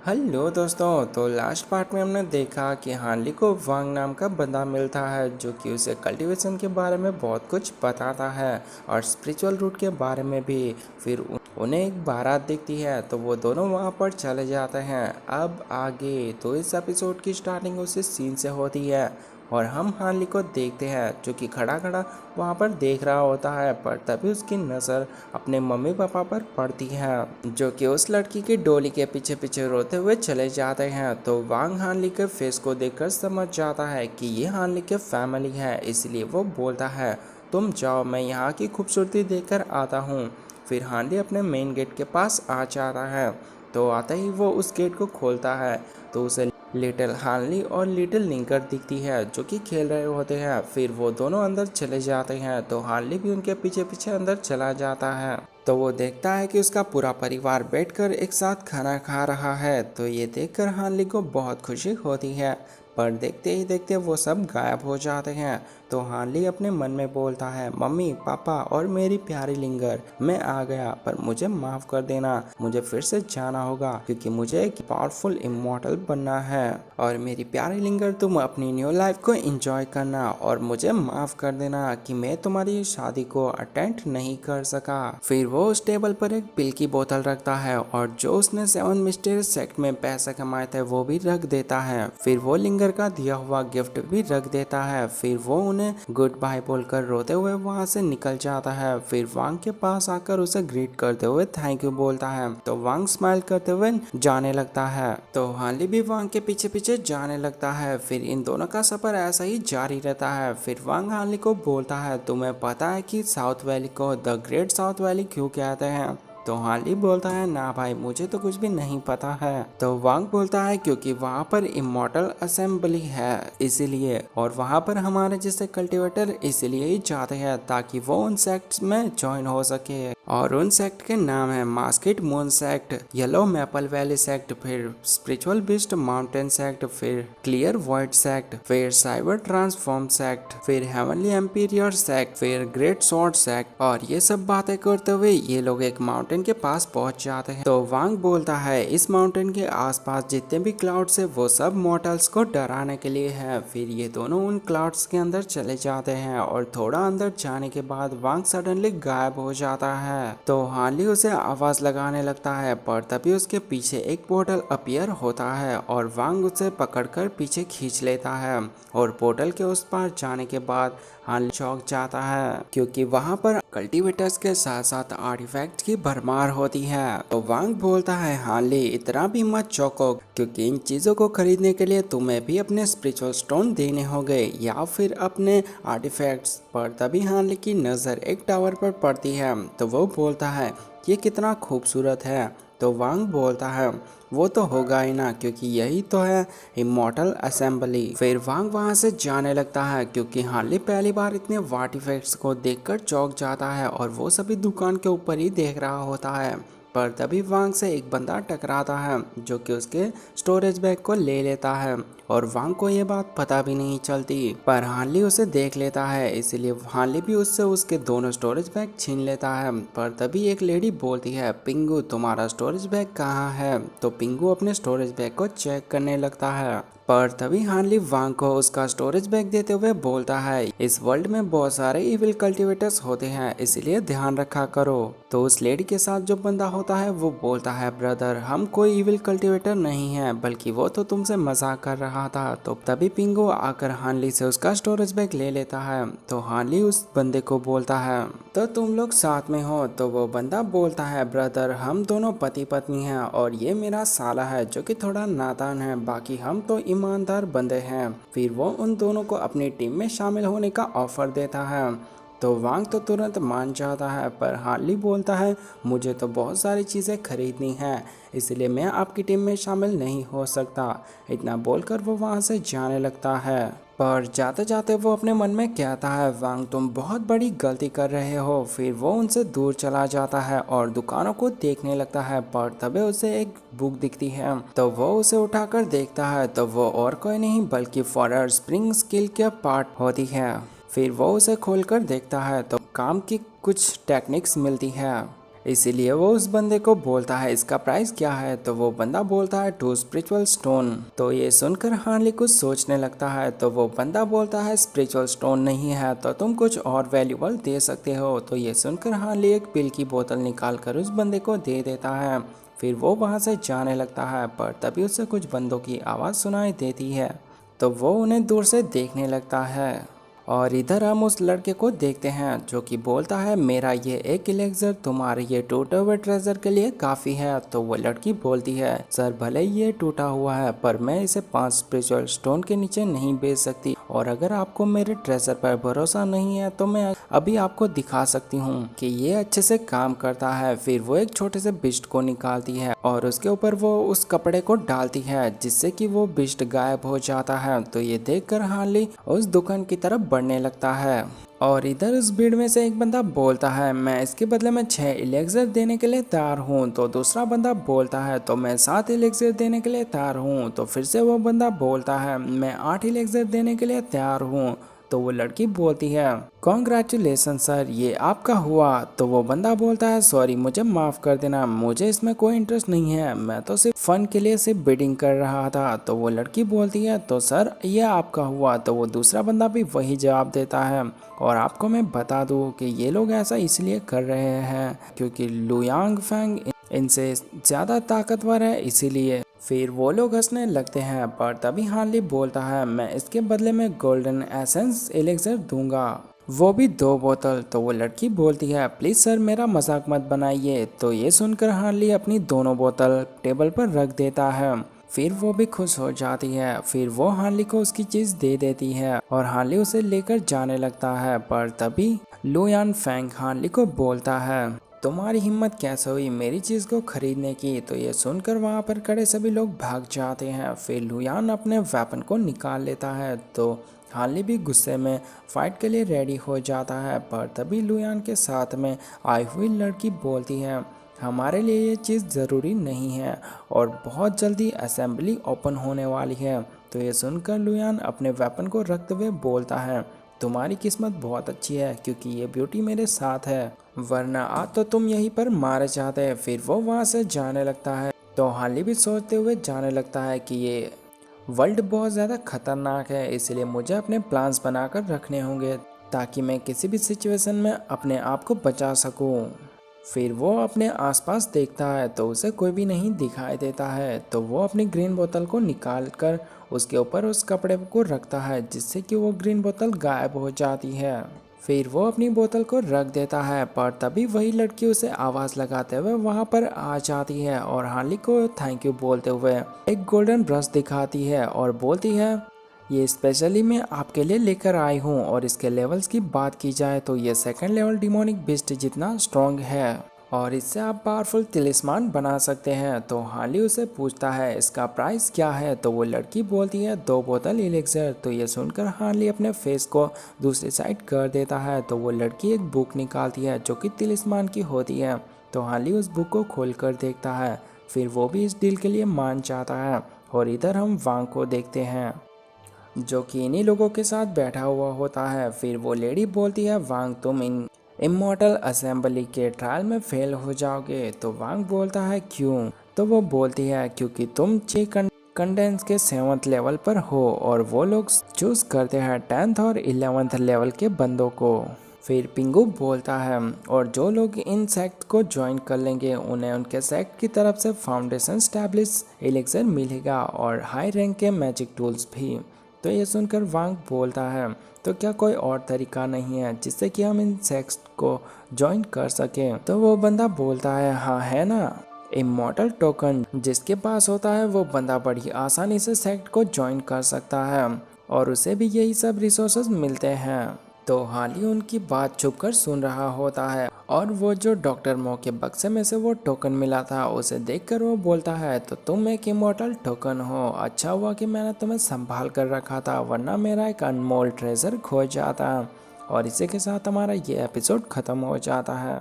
Hello दोस्तों। तो last part में हमने देखा कि हार्ली को वांग नाम का बंदा मिलता है जो कि उसे कल्टीवेशन के बारे में बहुत कुछ बताता है और स्पिरिचुअल रूट के बारे में भी। फिर उन्हें एक बारात दिखती है तो वो दोनों वहाँ पर चले जाते हैं। अब आगे तो इस एपिसोड की स्टार्टिंग उसी सीन से होती है और हम हार्ली को देखते हैं जो कि खड़ा खड़ा वहाँ पर देख रहा होता है, पर तभी उसकी नज़र अपने मम्मी पापा पर पड़ती है जो कि उस लड़की की डोली के पीछे पीछे रोते हुए चले जाते हैं। तो वांग हार्ली के फेस को देखकर समझ जाता है कि ये हार्ली के फैमिली है, इसलिए वो बोलता है तुम जाओ, मैं यहाँ की खूबसूरती देखकर आता हूँ। फिर हार्ली अपने मेन गेट के पास आ जाता है। तो आते ही वो उस गेट को खोलता है तो उसे लिटिल हार्ली और लिटिल लिंकर दिखती है जो कि खेल रहे होते हैं। फिर वो दोनों अंदर चले जाते हैं तो हार्ली भी उनके पीछे पीछे अंदर चला जाता है। तो वो देखता है कि उसका पूरा परिवार बैठकर एक साथ खाना खा रहा है। तो ये देखकर हार्ली को बहुत खुशी होती है, पर देखते ही देखते वो सब गायब हो जाते हैं। तो हार्ली अपने मन में बोलता है मम्मी पापा और मेरी प्यारी लिंगर, मैं आ गया, पर मुझे माफ़ कर देना, मुझे फिर से जाना होगा क्योंकि मुझे एक पावरफुल इमॉर्टल बनना है। और मेरी प्यारी लिंगर, तुम अपनी न्यू लाइफ को एंजॉय करना और मुझे माफ़ कर देना कि मैं तुम्हारी शादी को अटेंड नहीं कर सका। फिर वो उस टेबल पर एक पिल की बोतल रखता है और जो उसने 7 मिस्टीरियस सेक्ट में पैसे कमाए थे वो भी रख देता है। फिर वो लिंगर का दिया हुआ गिफ्ट भी रख देता है। फिर वो उन्हें गुड बाय बोलकर रोते हुए वहां से निकल जाता है। फिर वांग के पास आकर उसे ग्रीट करते हुए थैंक यू बोलता है। तो वांग स्माइल करते हुए जाने लगता है। तो हार्ली भी वांग के पीछे पीछे जाने लगता है। फिर इन दोनों का सफर ऐसा ही जारी रहता है। फिर वांग हार्ली को बोलता है तुम्हें पता है कि साउथ वैली को द ग्रेट साउथ वैली क्यों कहते हैं? तो हार्ली बोलता है ना भाई, मुझे तो कुछ भी नहीं पता है। तो वांग बोलता है क्योंकि वहाँ पर इमॉर्टल असेंबली है इसीलिए, और वहाँ पर हमारे जैसे कल्टीवेटर इसीलिए ही जाते हैं ताकि वो उन सेक्ट्स में ज्वाइन हो सके। और उन सेक्ट के नाम है market moon sect, yellow maple valley sect, फिर स्पिरिचुअल बिस्ट माउंटेन सेक्ट, फिर क्लियर वॉइड सेक्ट, फिर साइबर ट्रांसफॉर्म सेक्ट, फिर हेवनली एम्पीरियर सेक्ट, फिर ग्रेट सॉर्ड सेक्ट। और ये सब बातें करते हुए ये लोग एक माउंटेन के पास पहुंच जाते हैं। तो वांग बोलता है इस माउंटेन के आसपास जितने भी क्लाउड्स है वो सब मॉर्टल्स को डराने के लिए है। फिर ये दोनों उन क्लाउड्स के अंदर चले जाते हैं और थोड़ा अंदर जाने के बाद वांग सडनली गायब हो जाता है। तो हार्ली उसे आवाज लगाने लगता है, पर तभी उसके पीछे एक पोर्टल अपीयर होता है और वांग उसे पकड़कर पीछे खींच लेता है। और पोर्टल के उस पार जाने के बाद हार्ली चौंक जाता है क्योंकि वहां पर कल्टीवेटर्स के साथ साथ आर्टिफैक्ट्स की भरमार होती है। तो वांग बोलता है हार्ली इतना भी मत चौंको क्योंकि इन चीज़ों को खरीदने के लिए तुम्हें भी अपने स्पिरिचुअल स्टोन देने होंगे या फिर अपने आर्टिफैक्ट्स। पर तभी हार्ली की नज़र एक टावर पर पड़ती है तो वो बोलता है ये कितना खूबसूरत है। तो वांग बोलता है वो तो होगा ही ना क्योंकि यही तो है इमॉर्टल असेंबली। फिर वांग वहां से जाने लगता है क्योंकि हार्ली पहली बार इतने आर्टिफैक्ट्स को देखकर चौंक जाता है और वो सभी दुकान के ऊपर ही देख रहा होता है। पर तभी वांग से एक बंदा टकराता है जो कि उसके स्टोरेज बैग को ले लेता है और वांग को ये बात पता भी नहीं चलती, पर हार्ली उसे देख लेता है इसलिए हार्ली भी उससे उसके दोनों स्टोरेज बैग छीन लेता है। पर तभी एक लेडी बोलती है पिंगू तुम्हारा स्टोरेज बैग कहाँ है? तो पिंगू अपने स्टोरेज बैग को चेक करने लगता है, पर तभी हार्ली वांग को उसका स्टोरेज बैग देते हुए बोलता है इस वर्ल्ड में बहुत सारे इविल कल्टीवेटर्स होते हैं इसलिए ध्यान रखा करो। तो उस लेडी के साथ जो बंदा होता है वो बोलता है ब्रदर हम कोई इविल कल्टीवेटर नहीं है बल्कि वो तो तुमसे मजाक कर रहा था। तो तभी पिंगो आकर हार्ली से उसका स्टोरेज बैग ले लेता है। तो हार्ली उस बंदे को बोलता है तो तुम लोग साथ में हो? तो वो बंदा बोलता है ब्रदर हम दोनों पति पत्नी हैं और ये मेरा साला है जो कि थोड़ा नादान है, बाकी हम तो ईमानदार बंदे हैं। फिर वो उन दोनों को अपनी टीम में शामिल होने का ऑफर देता है। तो वांग तो तुरंत मान जाता है, पर हार्ली बोलता है मुझे तो बहुत सारी चीज़ें खरीदनी हैं इसलिए मैं आपकी टीम में शामिल नहीं हो सकता। इतना बोलकर वो वहाँ से जाने लगता है, पर जाते जाते वो अपने मन में कहता है वांग तुम बहुत बड़ी गलती कर रहे हो। फिर वो उनसे दूर चला जाता है और दुकानों को देखने लगता है, पर तभी उसे एक बुक दिखती है तो वो उसे उठाकर देखता है तो वो और कोई नहीं बल्कि फॉरर स्प्रिंग स्किल के पार्ट होती है। फिर वो उसे खोलकर देखता है तो काम की कुछ टेक्निक्स मिलती है। इसीलिए वो उस बंदे को बोलता है इसका प्राइस क्या है, तो वो बंदा बोलता है 2 स्पिरिचुअल स्टोन। तो ये सुनकर हार्ली कुछ सोचने लगता है, तो वो बंदा बोलता है स्पिरिचुअल स्टोन नहीं है तो तुम कुछ और वैल्यूबल दे सकते हो। तो ये सुनकर हार्ली एक पिल की बोतल निकाल कर उस बंदे को दे देता है। फिर वो वहाँ से जाने लगता है, पर तभी उसे कुछ बंदों की आवाज़ सुनाई देती है, तो वो उन्हें दूर से देखने लगता है। और इधर हम उस लड़के को देखते हैं जो कि बोलता है मेरा ये एक इलेक्सर तुम्हारे ये टूटे हुए ट्रेजर के लिए काफ़ी है। तो वो लड़की बोलती है सर भले ही ये टूटा हुआ है पर मैं इसे 5 स्पिरिचुअल स्टोन के नीचे नहीं बेच सकती, और अगर आपको मेरे ट्रेजर पर भरोसा नहीं है तो मैं अभी आपको दिखा सकती हूँ कि ये अच्छे से काम करता है। फिर वो एक छोटे से बिस्ट को निकालती है और उसके ऊपर वो उस कपड़े को डालती है जिससे कि वो बिस्ट गायब हो जाता है। तो ये देखकर हार्ली उस दुकान की तरफ बढ़ने लगता है। और इधर उस भीड़ में से एक बंदा बोलता है मैं इसके बदले में 6 इलेक्सर देने के लिए तैयार हूँ। तो दूसरा बंदा बोलता है तो मैं 7 इलेक्सर देने के लिए तैयार हूँ। तो फिर से वो बंदा बोलता है मैं 8 इलेक्सर देने के लिए तैयार हूँ। तो वो लड़की बोलती है कॉन्ग्रेचुलेसन सर, ये आपका हुआ। तो वो बंदा बोलता है सॉरी मुझे माफ़ कर देना, मुझे इसमें कोई इंटरेस्ट नहीं है, मैं तो सिर्फ फ़न के लिए सिर्फ बिडिंग कर रहा था। तो वो लड़की बोलती है तो सर ये आपका हुआ। तो वो दूसरा बंदा भी वही जवाब देता है, और आपको मैं बता दूं कि ये लोग ऐसा इसलिए कर रहे हैं क्योंकि लुयांग फैंग इनसे ज़्यादा ताकतवर है इसीलिए। फिर वो लोग हंसने लगते हैं, पर तभी हार्ली बोलता है मैं इसके बदले में गोल्डन एसेंस एलेक्सर दूंगा, वो भी 2 बोतल। तो वो लड़की बोलती है प्लीज़ सर मेरा मजाक मत बनाइए। तो ये सुनकर हार्ली अपनी दोनों बोतल टेबल पर रख देता है। फिर वो भी खुश हो जाती है। फिर वो हार्ली को उसकी चीज़ दे देती है और हार्ली उसे लेकर जाने लगता है, पर तभी लुयान फैंग हार्ली को बोलता है तुम्हारी हिम्मत कैसे हुई मेरी चीज़ को खरीदने की। तो ये सुनकर वहाँ पर खड़े सभी लोग भाग जाते हैं। फिर लुयान अपने वेपन को निकाल लेता है, तो हार्ली भी गुस्से में फाइट के लिए रेडी हो जाता है, पर तभी लुयान के साथ में आई हुई लड़की बोलती है हमारे लिए ये चीज़ ज़रूरी नहीं है और बहुत जल्दी असेंबली ओपन होने वाली है। तो ये सुनकर लुयान अपने वेपन को रखते हुए बोलता है तुम्हारी किस्मत बहुत अच्छी है क्योंकि ये ब्यूटी मेरे साथ है, वरना आज तो तुम यहीं पर मारे चाहते। फिर वो वहाँ से जाने लगता है। तो हार्ली भी सोचते हुए जाने लगता है कि ये वर्ल्ड बहुत ज़्यादा खतरनाक है, इसलिए मुझे अपने प्लान्स बनाकर रखने होंगे ताकि मैं किसी भी सिचुएशन में अपने आप को बचा सकूं। फिर वो अपने आसपास देखता है तो उसे कोई भी नहीं दिखाई देता है। तो वो अपनी ग्रीन बोतल को निकाल कर उसके ऊपर उस कपड़े को रखता है जिससे कि वो ग्रीन बोतल गायब हो जाती है। फिर वो अपनी बोतल को रख देता है, पर तभी वही लड़की उसे आवाज़ लगाते हुए वहाँ पर आ जाती है और हार्ली को थैंक यू बोलते हुए एक गोल्डन ब्रश दिखाती है और बोलती है ये स्पेशली मैं आपके लिए लेकर आई हूँ। और इसके लेवल्स की बात की जाए तो ये 2nd लेवल डिमोनिक बिस्ट जितना स्ट्रॉन्ग है और इससे आप पावरफुल तिलिस्मान बना सकते हैं। तो हार्ली उसे पूछता है इसका प्राइस क्या है। तो वो लड़की बोलती है 2 बोतल इलेक्सर। तो ये सुनकर हार्ली अपने फेस को दूसरी साइड कर देता है। तो वो लड़की एक बुक निकालती है जो कि तिलिस्मान की होती है। तो हार्ली उस बुक को खोल कर देखता है। फिर वो भी इस डील के लिए मान जाता है। और इधर हम वांग को देखते हैं जो कि इन्हीं लोगों के साथ बैठा हुआ होता है। फिर वो लेडी बोलती है वांग तुम इन इमॉर्टल असेंबली के ट्रायल में फेल हो जाओगे। तो वांग बोलता है क्यों। तो वो बोलती है क्योंकि तुम 6 कंडेंस के 7th लेवल पर हो और वो लोग चूज करते हैं 10th और 11th लेवल के बंदों को। फिर पिंगू बोलता है और जो लोग इन सेक्ट को ज्वाइन कर लेंगे उन्हें उनके सेक्ट की तरफ से फाउंडेशन स्टैब्लिश एलिक्सर मिलेगा और हाई रैंक के मैजिक टूल्स भी। तो ये सुनकर वांग बोलता है तो क्या कोई और तरीका नहीं है जिससे कि हम इन सेक्ट्स को ज्वाइन कर सकें। तो वो बंदा बोलता है हाँ है ना, इमॉर्टल टोकन जिसके पास होता है वो बंदा बड़ी आसानी से सेक्ट को ज्वाइन कर सकता है और उसे भी यही सब रिसोर्सेज मिलते हैं। तो हार्ली उनकी बात छुप कर सुन रहा होता है और वो जो डॉक्टर मो के बक्से में से वो टोकन मिला था उसे देखकर वो बोलता है तो तुम एक इमॉर्टल टोकन हो, अच्छा हुआ कि मैंने तुम्हें संभाल कर रखा था वरना मेरा एक अनमोल ट्रेजर खो जाता। और इसी के साथ हमारा ये एपिसोड ख़त्म हो जाता है।